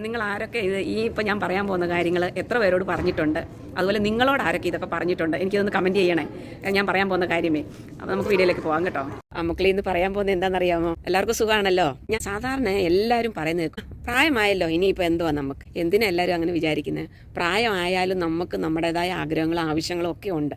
നിങ്ങൾ ആരൊക്കെ ഇപ്പം ഞാൻ പറയാൻ പോകുന്ന കാര്യങ്ങൾ എത്ര പേരോട് പറഞ്ഞിട്ടുണ്ട്, അതുപോലെ നിങ്ങളോട് ആരൊക്കെ ഇതൊക്കെ പറഞ്ഞിട്ടുണ്ട്, എനിക്കിതൊന്ന് കമൻറ്റ് ചെയ്യണേ. ഞാൻ പറയാൻ പോകുന്ന കാര്യമേ. അപ്പോൾ നമുക്ക് വീഡിയോയിലേക്ക് പോകാം കേട്ടോ. മക്കളെ ഇന്ന് പറയാൻ പോകുന്നത് എന്താണെന്നറിയാമോ? എല്ലാവർക്കും സുഖമാണല്ലോ. ഞാൻ സാധാരണ എല്ലാവരും പറയുന്നത് പ്രായമായല്ലോ ഇനിയിപ്പോൾ എന്തുവാ, നമുക്ക് എന്തിനാ എല്ലാവരും അങ്ങനെ വിചാരിക്കുന്നത്? പ്രായമായാലും നമുക്ക് നമ്മുടേതായ ആഗ്രഹങ്ങളും ആവശ്യങ്ങളും ഒക്കെ ഉണ്ട്.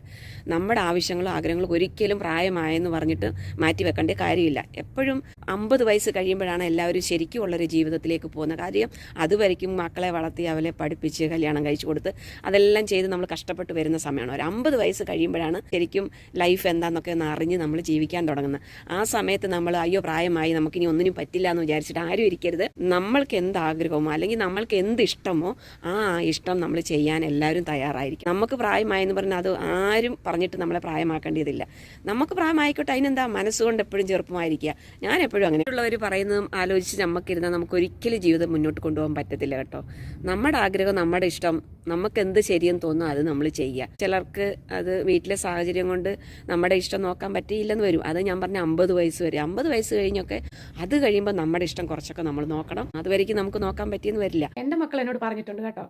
നമ്മുടെ ആവശ്യങ്ങളും ആഗ്രഹങ്ങളും ഒരിക്കലും പ്രായമായെന്ന് പറഞ്ഞിട്ട് മാറ്റി വെക്കേണ്ട കാര്യമില്ല. എപ്പോഴും 50 വയസ്സ് കഴിയുമ്പോഴാണ് എല്ലാവരും ശരിക്കും ഉള്ളൊരു ജീവിതത്തിലേക്ക് പോകുന്ന കാര്യം. അതുവരെയ്ക്കും മക്കളെ വളർത്തി അവരെ പഠിപ്പിച്ച് കല്യാണം കഴിച്ചു കൊടുത്ത് അതെല്ലാം ചെയ്ത് നമ്മൾ കഷ്ടപ്പെട്ട് വരുന്ന സമയമാണ്. ഒരു 50 വയസ്സ് കഴിയുമ്പോഴാണ് ശരിക്കും ലൈഫ് എന്താണെന്നൊക്കെ ഒന്ന് അറിഞ്ഞ് നമ്മൾ ജീവിക്കാൻ തുടങ്ങുന്നത്. ആ സമയത്ത് നമ്മൾ അയ്യോ പ്രായമായി നമുക്കിനി ഒന്നിനും പറ്റില്ല എന്ന് വിചാരിച്ചിട്ട് ആരും ഇരിക്കരുത്. നമ്മൾക്ക് എന്ത് ആഗ്രഹമോ അല്ലെങ്കിൽ നമ്മൾക്ക് എന്ത് ഇഷ്ടമോ ആ ഇഷ്ടം നമ്മൾ ചെയ്യാൻ എല്ലാവരും തയ്യാറായിരിക്കും. നമുക്ക് പ്രായമായെന്ന് പറഞ്ഞാൽ അത് ആരും പറഞ്ഞിട്ട് നമ്മളെ പ്രായമാക്കേണ്ടതില്ല. നമുക്ക് പ്രായമായിക്കോട്ടെ, അതിനെന്താ, മനസ്സുകൊണ്ട് എപ്പോഴും ചെറുപ്പമായിരിക്കുക. ഞാൻ എപ്പോഴും അങ്ങനെ ഉള്ളവർ പറയുന്നതും ആലോചിച്ച് നമുക്കിരുന്നാൽ നമുക്ക് ഒരിക്കലും ജീവിതം മുന്നോട്ട് കൊണ്ടുപോകാൻ പറ്റത്തില്ല കേട്ടോ. നമ്മുടെ ആഗ്രഹം, നമ്മുടെ ഇഷ്ടം, നമുക്ക് എന്ത് ശരിയെന്ന് തോന്നുന്നു അത് നമ്മൾ ചെയ്യുക. ചിലർക്ക് അത് വീട്ടിലെ സാഹചര്യം കൊണ്ട് നമ്മുടെ ഇഷ്ടം നോക്കാൻ പറ്റിയില്ലെന്ന് വരും. അത് ഞാൻ പറഞ്ഞ 50 വയസ്സ് വരെ. 50 വയസ്സ് കഴിഞ്ഞൊക്കെ അത് കഴിയുമ്പോൾ നമ്മുടെ ഇഷ്ടം കുറച്ചൊക്കെ നമ്മൾ നോക്കണം. അതുവരെയ്ക്ക് നമുക്ക് നോക്കാൻ പറ്റിയെന്ന് വരില്ല. എൻ്റെ മക്കൾ എന്നോട് പറഞ്ഞിട്ടുണ്ട് കേട്ടോ,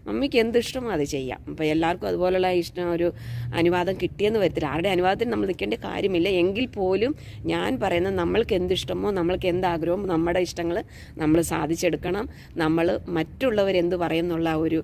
മമ്മിക്ക് എന്ത് ഇഷ്ടമോ അത് ചെയ്യാം. അപ്പോൾ എല്ലാവർക്കും അതുപോലുള്ള ഇഷ്ടം ഒരു അനുവാദം കിട്ടിയെന്ന് വരത്തില്ല. ആരുടെ അനുവാദത്തിന് നമ്മൾ നിൽക്കേണ്ട കാര്യമില്ല. എങ്കിൽ പോലും ഞാൻ പറയുന്നത് നമ്മൾക്ക് എന്തിഷ്ടമോ നമ്മൾക്ക് എന്താഗ്രഹമോ നമ്മുടെ ഇഷ്ടങ്ങൾ നമ്മൾ സാധിച്ചെടുക്കണം. നമ്മൾ മറ്റുള്ളവരെന്ത് പറയുന്നുള്ള ഒരു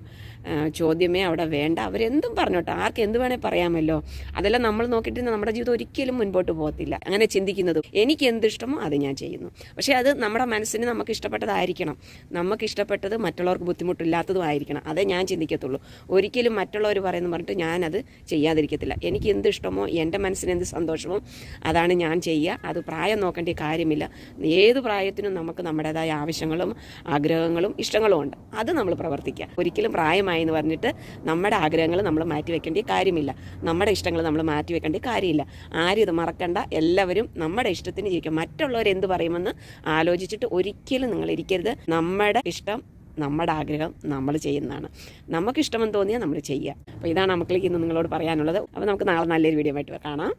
ചോദ്യമേ അവിടെ വേണ്ട. അവരെന്തും പറഞ്ഞോട്ടെ, ആർക്ക് എന്ത് വേണേൽ പറയാമല്ലോ. അതെല്ലാം നമ്മൾ നോക്കിയിട്ട് നമ്മുടെ ജീവിതം ഒരിക്കലും മുൻപോട്ട് പോകത്തില്ല. അങ്ങനെ ചിന്തിക്കുന്നതും എനിക്ക് എന്തിഷ്ടമോ അത് ഞാൻ ചെയ്യുന്നു. പക്ഷേ അത് നമ്മുടെ മനസ്സിന് നമുക്ക് ഇഷ്ടപ്പെട്ടതായിരിക്കണം. നമുക്ക് ഇഷ്ടപ്പെട്ടത് മറ്റുള്ളവർക്ക് ബുദ്ധിമുട്ടില്ലാത്തതും ആയിരിക്കണം. അതേ ഞാൻ ചിന്തിക്കത്തുള്ളൂ. ഒരിക്കലും മറ്റുള്ളവർ പറയുന്നു പറഞ്ഞിട്ട് ഞാനത് ചെയ്യാതിരിക്കത്തില്ല. എനിക്ക് എന്ത് ഇഷ്ടമോ എൻ്റെ മനസ്സിന് എന്ത് സന്തോഷമോ അതാണ് ഞാൻ ചെയ്യുക. അത് പ്രായം നോക്കേണ്ട കാര്യമില്ല. ഏത് പ്രായത്തിനും നമുക്ക് നമ്മുടേതായ ആവശ്യങ്ങളും ആഗ്രഹങ്ങളും ഇഷ്ടങ്ങളും ഉണ്ട്. അത് നമ്മൾ പ്രവർത്തിക്കുക. ഒരിക്കലും പ്രായമായി എന്ന് പറഞ്ഞിട്ട് നമ്മുടെ ആഗ്രഹങ്ങൾ നമ്മൾ മാറ്റി വെക്കേണ്ട കാര്യമില്ല. നമ്മുടെ ഇഷ്ടങ്ങൾ നമ്മൾ മാറ്റി വെക്കേണ്ട കാര്യമില്ല. ആരും ഇത് മറക്കണ്ട. എല്ലാവരും നമ്മുടെ ഇഷ്ടത്തിന് ജീവിക്കുക. മറ്റുള്ളവർ എന്ത് പറയുമെന്ന് ആലോചിച്ചിട്ട് ഒരിക്കലും നിങ്ങൾ ഇരിക്കരുത്. നമ്മുടെ ഇഷ്ടം, നമ്മുടെ ആഗ്രഹം നമ്മൾ ചെയ്യുന്നതാണ്. നമുക്കിഷ്ടമെന്ന് തോന്നിയാൽ നമ്മൾ ചെയ്യുക. അപ്പോൾ ഇതാണ് മക്കൾക്ക് ഇന്ന് നിങ്ങളോട് പറയാനുള്ളത്. അപ്പോൾ നമുക്ക് നാളെ നല്ലൊരു വീഡിയോ ആയിട്ട് കാണാം.